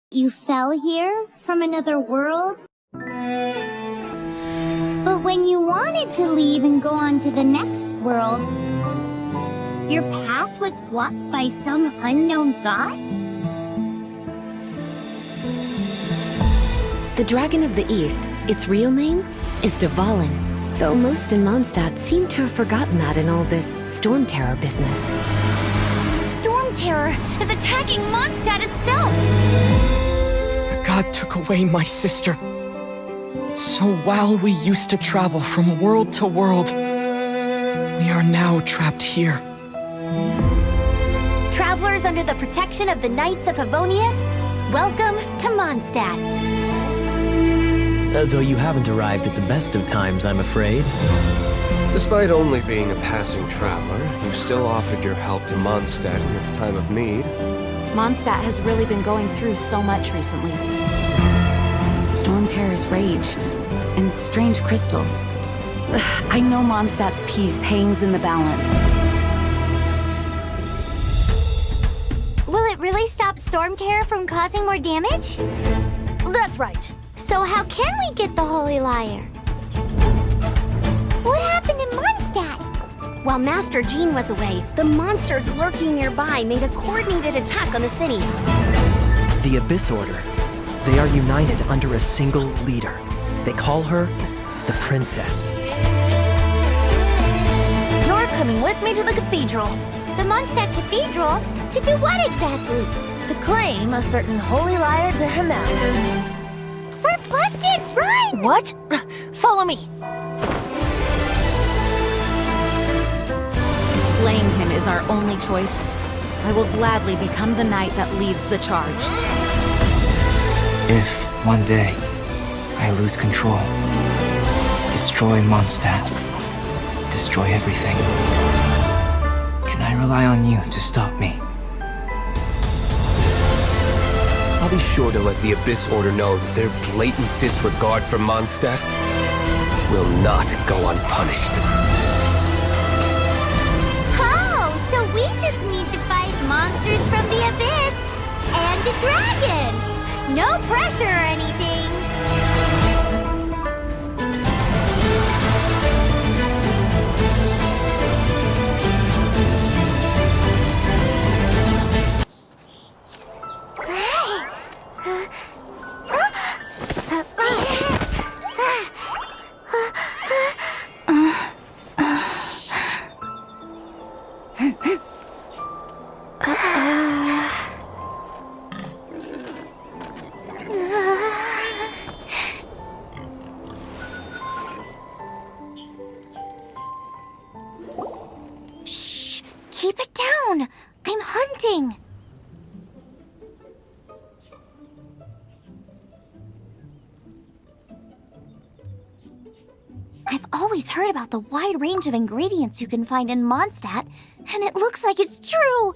You fell here from another world? But when you wanted to leave and go on to the next world, your path was blocked by some unknown god? The Dragon of the East, its real name, is Dvalin, though most in Mondstadt seem to have forgotten that in all this storm terror business. Storm terror is attacking Mondstadt itself! God took away my sister. So while we used to travel from world to world, we are now trapped here. Travelers under the protection of the Knights of Favonius, welcome to Mondstadt. Though you haven't arrived at the best of times, I'm afraid. Despite only being a passing traveler, you still offered your help to Mondstadt in its time of need. Mondstadt has really been going through so much recently. Storm terror's rage, and strange crystals. I know Mondstadt's peace hangs in the balance. Will it really stop storm terror from causing more damage? That's right. So how can we get the Holy Lyre? What happened in Mondstadt? While Master Jean was away, the monsters lurking nearby made a coordinated attack on the city. The Abyss Order. They are united under a single leader. They call her the Princess. You're coming with me to the cathedral. The Mondstadt Cathedral? To do what exactly? To claim a certain Holy Lyre de Himmel. We're busted! Run! What? Follow me. If slaying him is our only choice, I will gladly become the knight that leads the charge. If, one day, I lose control, destroy Mondstadt, destroy everything, can I rely on you to stop me? I'll be sure to let the Abyss Order know that their blatant disregard for Mondstadt will not go unpunished. Oh, so we just need to fight monsters from the Abyss and a dragon! No pressure or anything! Shh! Keep it down! I'm hunting! I've always heard about the wide range of ingredients you can find in Mondstadt, and it looks like it's true!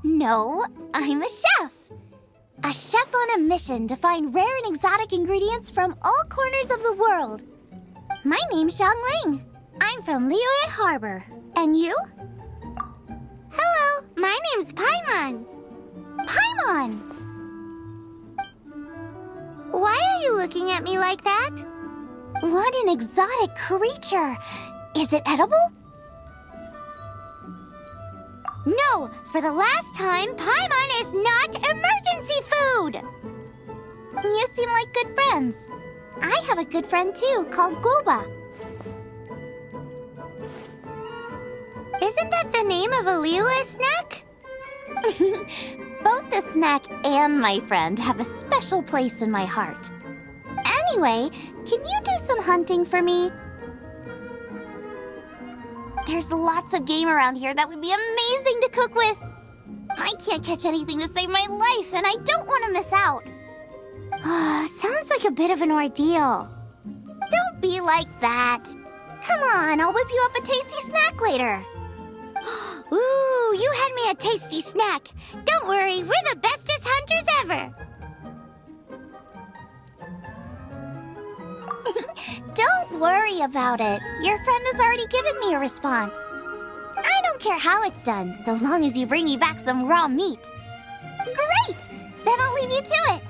No, I'm a chef! A chef on a mission to find rare and exotic ingredients from all corners of the world. My name's Xiangling. I'm from Liyue Harbor. And you? Hello, my name's Paimon. Paimon! Why are you looking at me like that? What an exotic creature! Is it edible? No, for the last time, Paimon is not emergency food! You seem like good friends. I have a good friend too, called Goba. Isn't that the name of a Liyue snack? Both the snack and my friend have a special place in my heart. Anyway, can you do some hunting for me? There's lots of game around here that would be amazing to cook with. I can't catch anything to save my life, and I don't want to miss out. Sounds like a bit of an ordeal. Don't be like that. Come on, I'll whip you up a tasty snack later. Ooh, you had me a tasty snack. Don't worry, we're the bestest hunters ever. Don't worry about it. Your friend has already given me a response. I don't care how it's done, so long as you bring me back some raw meat. Great! Then leave you to it.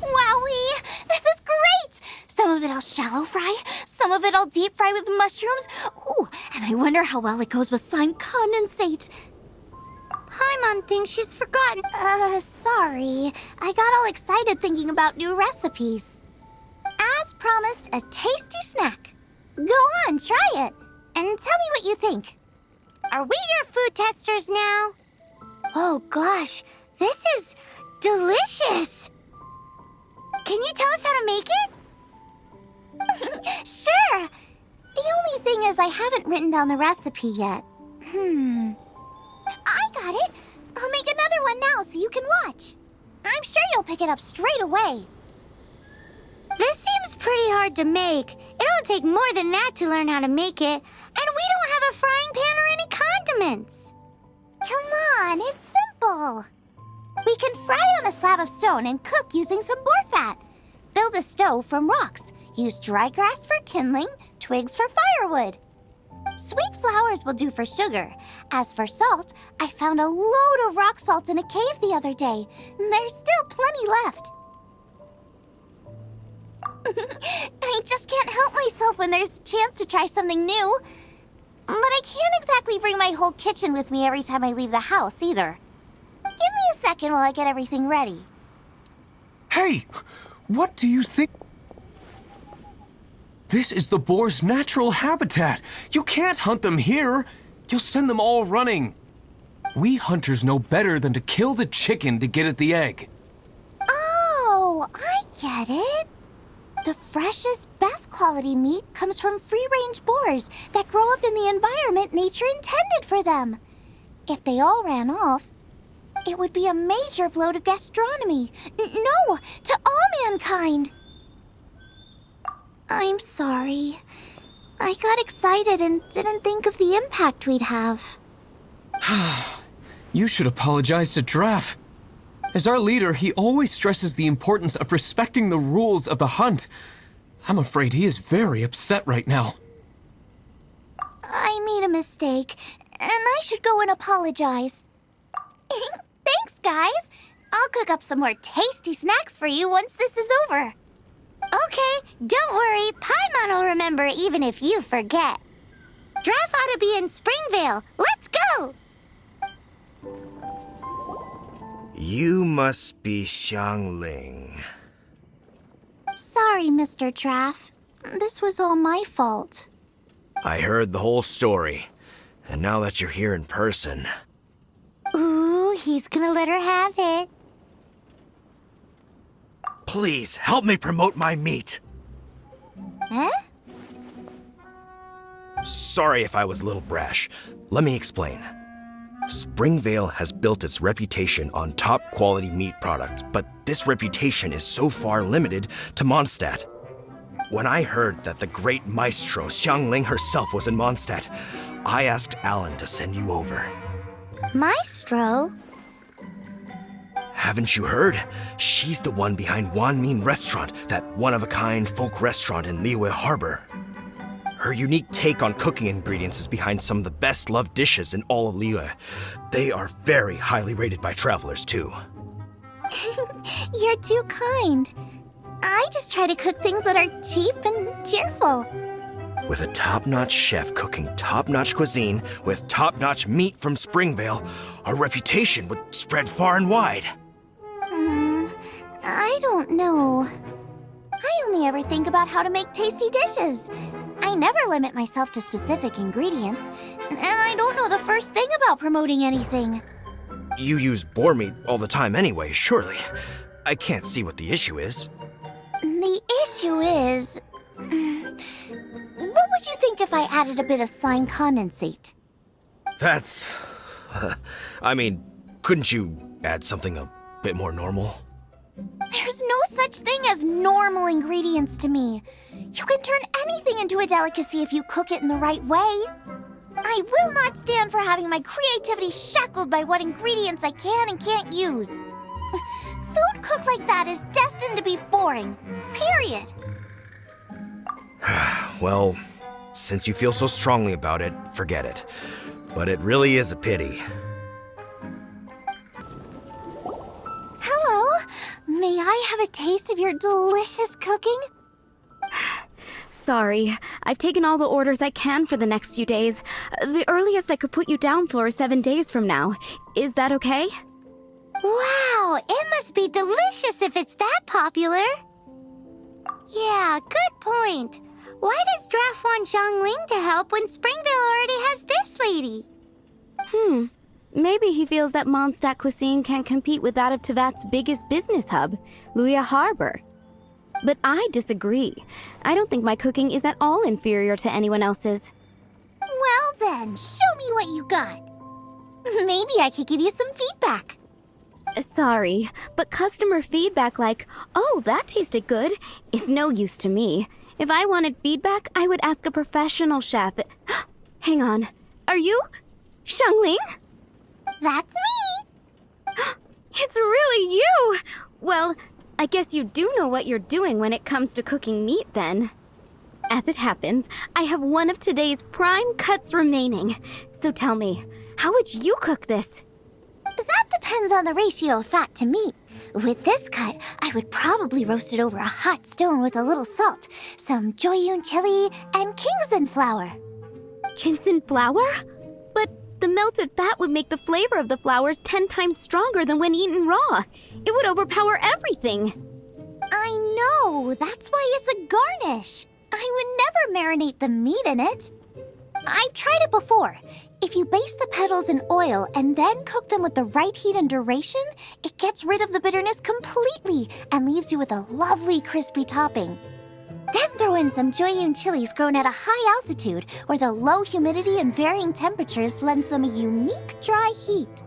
Wowee! This is great! Some of it I'll shallow fry, some of it I'll deep fry with mushrooms. Ooh, and I wonder how well it goes with slime condensate. Paimon thinks she's forgotten. Sorry. I got all excited thinking about new recipes. As promised, a tasty snack. Go on, try it, and tell me what you think. Are we your food testers now? Oh gosh, this is delicious! Can you tell us how to make it? Sure! The only thing is I haven't written down the recipe yet. I got it! I'll make another one now so you can watch. I'm sure you'll pick it up straight away. This seems pretty hard to make. It'll take more than that to learn how to make it. And we don't have a frying pan or any condiments. Come on, it's simple. We can fry on a slab of stone and cook using some boar fat. Build a stove from rocks. Use dry grass for kindling, twigs for firewood. Sweet flowers will do for sugar. As for salt, I found a load of rock salt in a cave the other day. There's still plenty left. I just can't help myself when there's a chance to try something new. But I can't exactly bring my whole kitchen with me every time I leave the house, either. Give me a second while I get everything ready. Hey! What do you think? This is the boar's natural habitat. You can't hunt them here. You'll send them all running. We hunters know better than to kill the chicken to get at the egg. Oh, I get it. The freshest, best quality meat comes from free-range boars that grow up in the environment nature intended for them. If they all ran off, it would be a major blow to gastronomy. No, to all mankind. I'm sorry. I got excited and didn't think of the impact we'd have. You should apologize to Draff. As our leader, he always stresses the importance of respecting the rules of the hunt. I'm afraid he is very upset right now. I made a mistake, and I should go and apologize. Thanks, guys. I'll cook up some more tasty snacks for you once this is over. Okay, don't worry. Paimon will remember even if you forget. Draff ought to be in Springvale. Let's go! You must be Xiangling. Sorry, Mr. Draff. This was all my fault. I heard the whole story, and now that you're here in person... Ooh, he's gonna let her have it. Please, help me promote my meat! Huh? Sorry if I was a little brash. Let me explain. Springvale has built its reputation on top-quality meat products, but this reputation is so far limited to Mondstadt. When I heard that the great maestro Xiangling herself was in Mondstadt, I asked Alan to send you over. Maestro? Haven't you heard? She's the one behind Wanmin Restaurant, that one-of-a-kind folk restaurant in Liyue Harbor. Her unique take on cooking ingredients is behind some of the best-loved dishes in all of Liyue. They are very highly rated by travelers, too. You're too kind. I just try to cook things that are cheap and cheerful. With a top-notch chef cooking top-notch cuisine with top-notch meat from Springvale, our reputation would spread far and wide. I don't know. I only ever think about how to make tasty dishes. I never limit myself to specific ingredients, and I don't know the first thing about promoting anything. You use boar meat all the time anyway, surely. I can't see what the issue is. The issue is... What would you think if I added a bit of slime condensate? That's... I mean, couldn't you add something a bit more normal? There's no such thing as normal ingredients to me. You can turn anything into a delicacy if you cook it in the right way. I will not stand for having my creativity shackled by what ingredients I can and can't use. Food cooked like that is destined to be boring. Period. Well, since you feel so strongly about it, forget it. But it really is a pity. May I have a taste of your delicious cooking? Sorry, I've taken all the orders I can for the next few days. The earliest I could put you down for is 7 days from now. Is that okay? Wow, it must be delicious if it's that popular. Yeah, good point. Why does Draft want Xiangling to help when Springvale already has this lady? Maybe he feels that Mondstadt cuisine can't compete with that of Tevat's biggest business hub, Luya Harbor. But I disagree. I don't think my cooking is at all inferior to anyone else's. Well then, show me what you got. Maybe I could give you some feedback. Sorry, but customer feedback like, "Oh, that tasted good," is no use to me. If I wanted feedback, I would ask a professional chef. Hang on. Are you Xiangling? That's me! It's really you! Well, I guess you do know what you're doing when it comes to cooking meat, then. As it happens, I have one of today's prime cuts remaining. So tell me, how would you cook this? That depends on the ratio of fat to meat. With this cut, I would probably roast it over a hot stone with a little salt, some Joyun chili, and Kingston flour. Ginseng flour? But the melted fat would make the flavor of the flowers 10 times stronger than when eaten raw. It would overpower everything. I know, that's why it's a garnish. I would never marinate the meat in it. I've tried it before. If you baste the petals in oil and then cook them with the right heat and duration, it gets rid of the bitterness completely and leaves you with a lovely crispy topping. Then throw in some Joyun chilies grown at a high altitude where the low humidity and varying temperatures lends them a unique dry heat.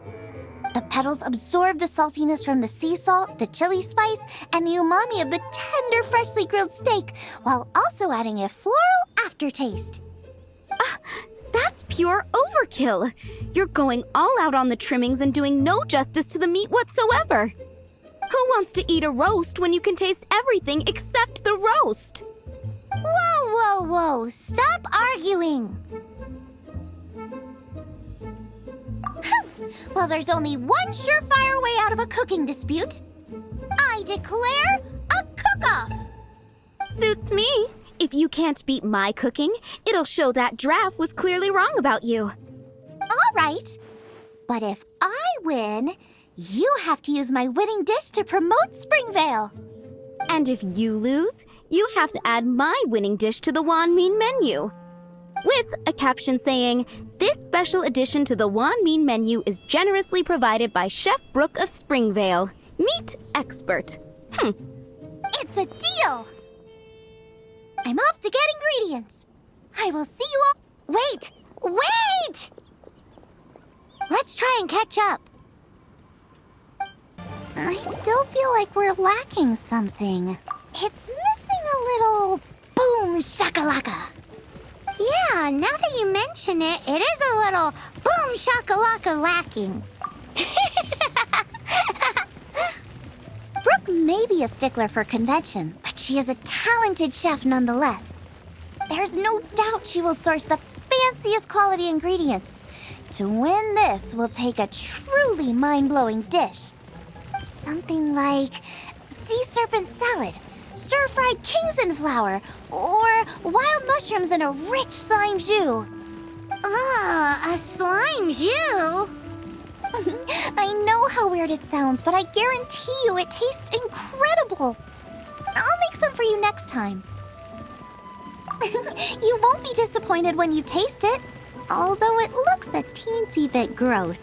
The petals absorb the saltiness from the sea salt, the chili spice, and the umami of the tender, freshly grilled steak, while also adding a floral aftertaste. That's pure overkill. You're going all out on the trimmings and doing no justice to the meat whatsoever. Who wants to eat a roast when you can taste everything except the roast? Whoa, whoa, whoa! Stop arguing! Well, there's only one surefire way out of a cooking dispute. I declare a cook-off! Suits me. If you can't beat my cooking, it'll show that Draft was clearly wrong about you. All right. But if I win, you have to use my winning dish to promote Springvale. And if you lose, you have to add my winning dish to the Wanmin menu. With a caption saying, "This special addition to the Wanmin menu is generously provided by Chef Brooke of Springvale, meat expert." It's a deal! I'm off to get ingredients. I will see you all. Wait! Wait! Let's try and catch up. I still feel like we're lacking something. It's missing a little boom shakalaka. Yeah, now that you mention it, it is a little boom shakalaka lacking. Brooke may be a stickler for convention, but she is a talented chef nonetheless. There's no doubt she will source the fanciest quality ingredients. To win this will take a truly mind-blowing dish. Something like sea serpent salad, stir-fried Kingston flour, or wild mushrooms in a rich slime jus. A slime jus? I know how weird it sounds, but I guarantee you it tastes incredible. I'll make some for you next time. You won't be disappointed when you taste it, although it looks a teensy bit gross.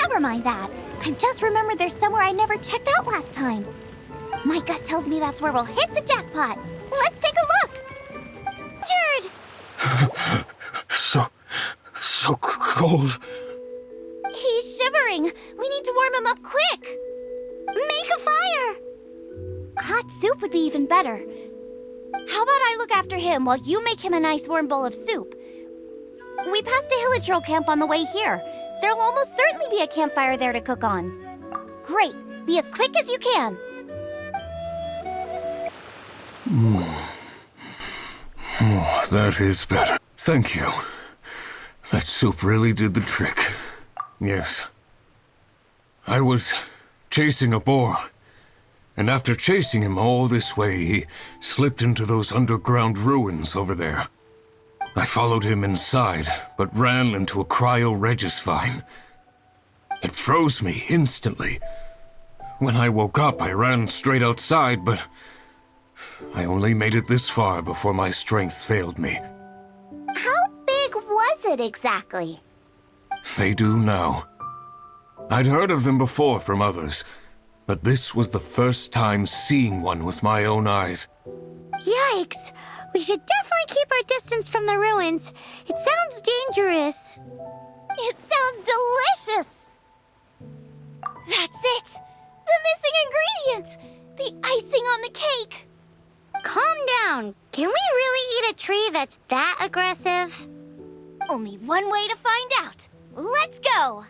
Never mind that. I've just remembered there's somewhere I never checked out last time. My gut tells me that's where we'll hit the jackpot. Let's take a look. Jared! So cold. He's shivering. We need to warm him up quick. Make a fire. Hot soup would be even better. How about I look after him while you make him a nice warm bowl of soup? We passed a Hillagero camp on the way here. There'll almost certainly be a campfire there to cook on. Great. Be as quick as you can. Oh, that is better. Thank you. That soup really did the trick. Yes. I was chasing a boar. And after chasing him all this way, he slipped into those underground ruins over there. I followed him inside, but ran into a cryo-regis vine. It froze me instantly. When I woke up, I ran straight outside, but I only made it this far before my strength failed me. How big was it exactly? They do now. I'd heard of them before from others, but this was the first time seeing one with my own eyes. Yikes! We should definitely keep our distance from the ruins. It sounds dangerous. It sounds delicious! That's it! The missing ingredient! The icing on the cake! Calm down. Can we really eat a tree that's that aggressive? Only one way to find out. Let's go!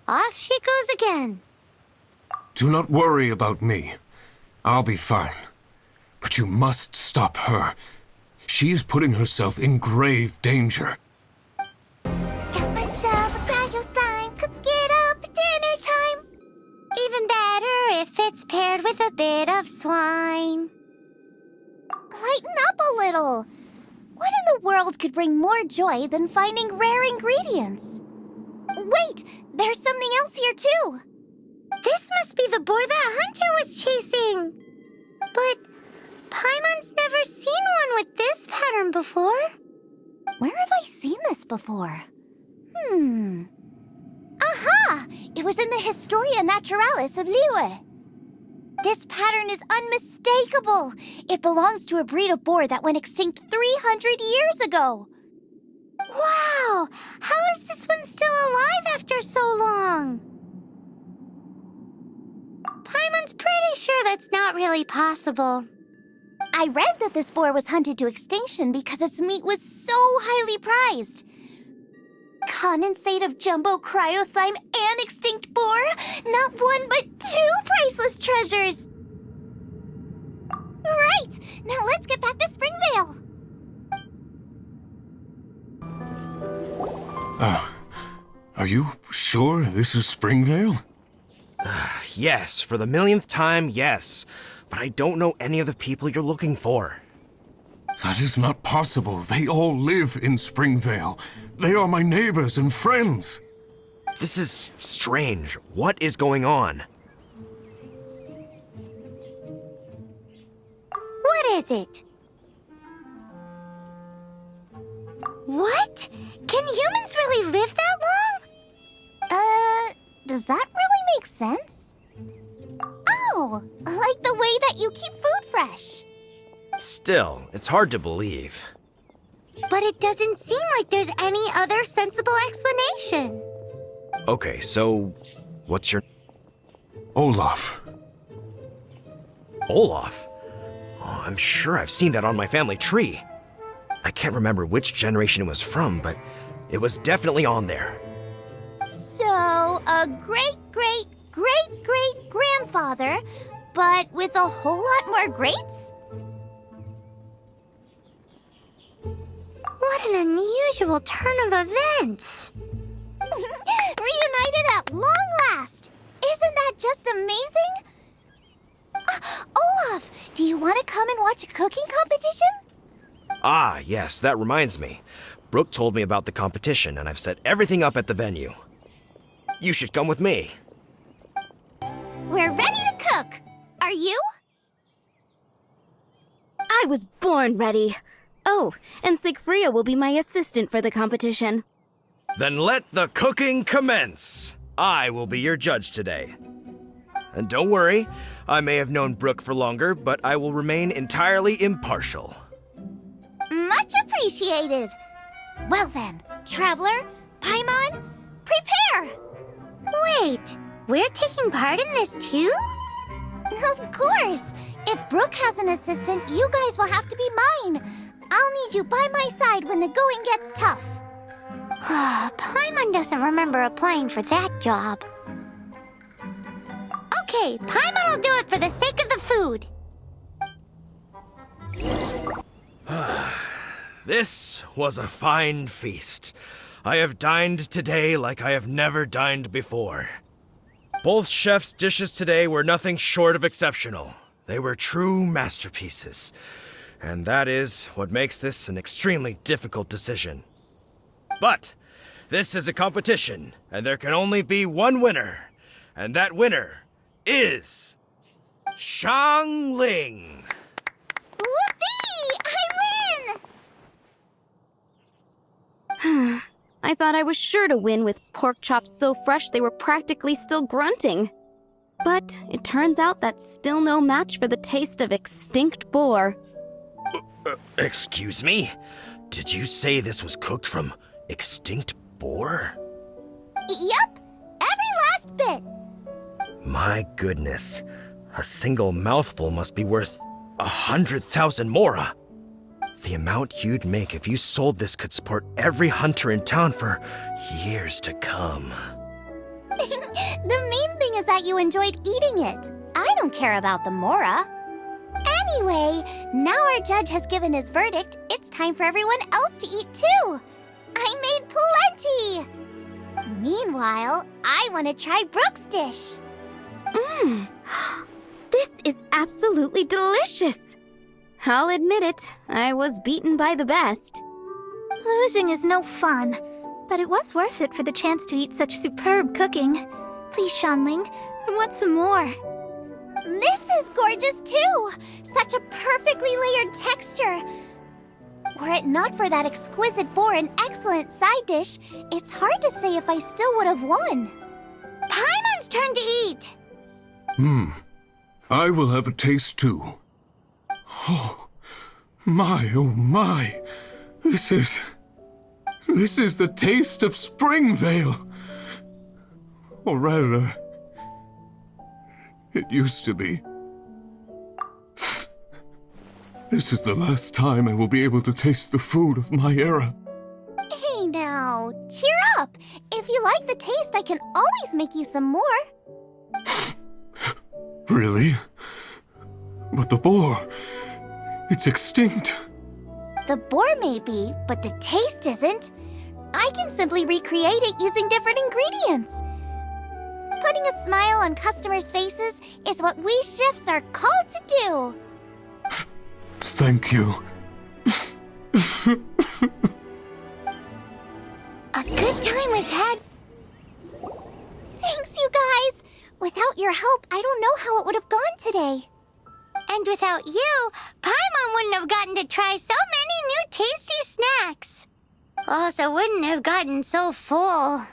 Off she goes again. Do not worry about me. I'll be fine. But you must stop her. She is putting herself in grave danger. Got myself a cryo sign, cook it up at dinner time. Even better if it's paired with a bit of swine. Lighten up a little. What in the world could bring more joy than finding rare ingredients? Wait, there's something else here too. This must be the boar that Hunter was chasing. But Paimon's never seen one with this pattern before. Where have I seen this before? Aha! It was in the Historia Naturalis of Liyue. This pattern is unmistakable. It belongs to a breed of boar that went extinct 300 years ago. Wow! How is this one still alive after so long? Paimon's pretty sure that's not really possible. I read that this boar was hunted to extinction because its meat was so highly prized. Condensate of jumbo cryo slime and extinct boar? Not one, but two priceless treasures! Right! Now let's get back to Springvale! Are you sure this is Springvale? Yes, for the millionth time, yes. But I don't know any of the people you're looking for. That is not possible. They all live in Springvale. They are my neighbors and friends. This is strange. What is going on? What is it? What? Can humans really live that long? Does that really make sense? Oh, like the way that you keep food fresh. Still, it's hard to believe. But it doesn't seem like there's any other sensible explanation. Okay, so what's your... Olaf. Olaf? Oh, I'm sure I've seen that on my family tree. I can't remember which generation it was from, but it was definitely on there. So, a great-great-great-great-grandfather, but with a whole lot more greats? What an unusual turn of events. Reunited at long last! Isn't that just amazing? Olaf, do you want to come and watch a cooking competition? Ah, yes, that reminds me. Brooke told me about the competition, and I've set everything up at the venue. You should come with me. We're ready to cook. Are you? I was born ready. Oh, and Sigfria will be my assistant for the competition. Then let the cooking commence. I will be your judge today. And don't worry, I may have known Brooke for longer, but I will remain entirely impartial. Much appreciated. Well then, Traveler, Paimon, prepare! Wait, we're taking part in this too? Of course! If Brooke has an assistant, you guys will have to be mine. I'll need you by my side when the going gets tough. Paimon doesn't remember applying for that job. Okay, Paimon will do it for the sake of the food. This was a fine feast. I have dined today like I have never dined before. Both chefs' dishes today were nothing short of exceptional. They were true masterpieces. And that is what makes this an extremely difficult decision. But this is a competition, and there can only be one winner. And that winner is Xiangling. Whoopee! I win! I thought I was sure to win with pork chops so fresh they were practically still grunting. But it turns out that's still no match for the taste of extinct boar. Excuse me? Did you say this was cooked from extinct boar? Yep, every last bit. My goodness. A single mouthful must be worth 100,000 mora. The amount you'd make if you sold this could support every hunter in town for years to come. The main thing is that you enjoyed eating it. I don't care about the mora. Anyway, now our judge has given his verdict, it's time for everyone else to eat too. I made plenty! Meanwhile, I want to try Brooke's dish. This is absolutely delicious. I'll admit it, I was beaten by the best. Losing is no fun, but it was worth it for the chance to eat such superb cooking. Please, Xiangling, I want some more. This is gorgeous too! Such a perfectly layered texture. Were it not for that exquisite boar and excellent side dish, it's hard to say if I still would have won. Paimon's turn to eat! I will have a taste too. Oh my. This is the taste of Springvale. Or rather, it used to be. This is the last time I will be able to taste the food of my era. Hey now, cheer up! If you like the taste, I can always make you some more. Really? But the boar, it's extinct. The boar may be, but the taste isn't. I can simply recreate it using different ingredients. Putting a smile on customers' faces is what we chefs are called to do. Thank you. A good time was had. Thanks, you guys. Without your help, I don't know how it would have gone today. And without you, Paimon wouldn't have gotten to try so many new tasty snacks. Also wouldn't have gotten so full.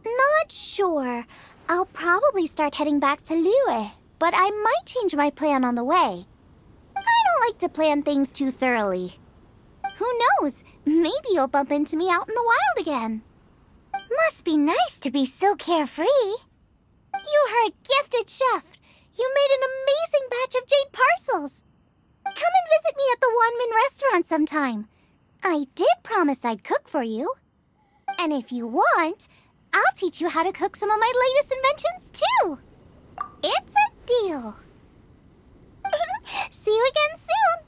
Not sure. I'll probably start heading back to Liyue, but I might change my plan on the way. I don't like to plan things too thoroughly. Who knows? Maybe you'll bump into me out in the wild again. Must be nice to be so carefree. You are a gifted chef. You made an amazing batch of jade parcels. Come and visit me at the Wanmin restaurant sometime. I did promise I'd cook for you. And if you want, I'll teach you how to cook some of my latest inventions too. It's a deal. See you again soon.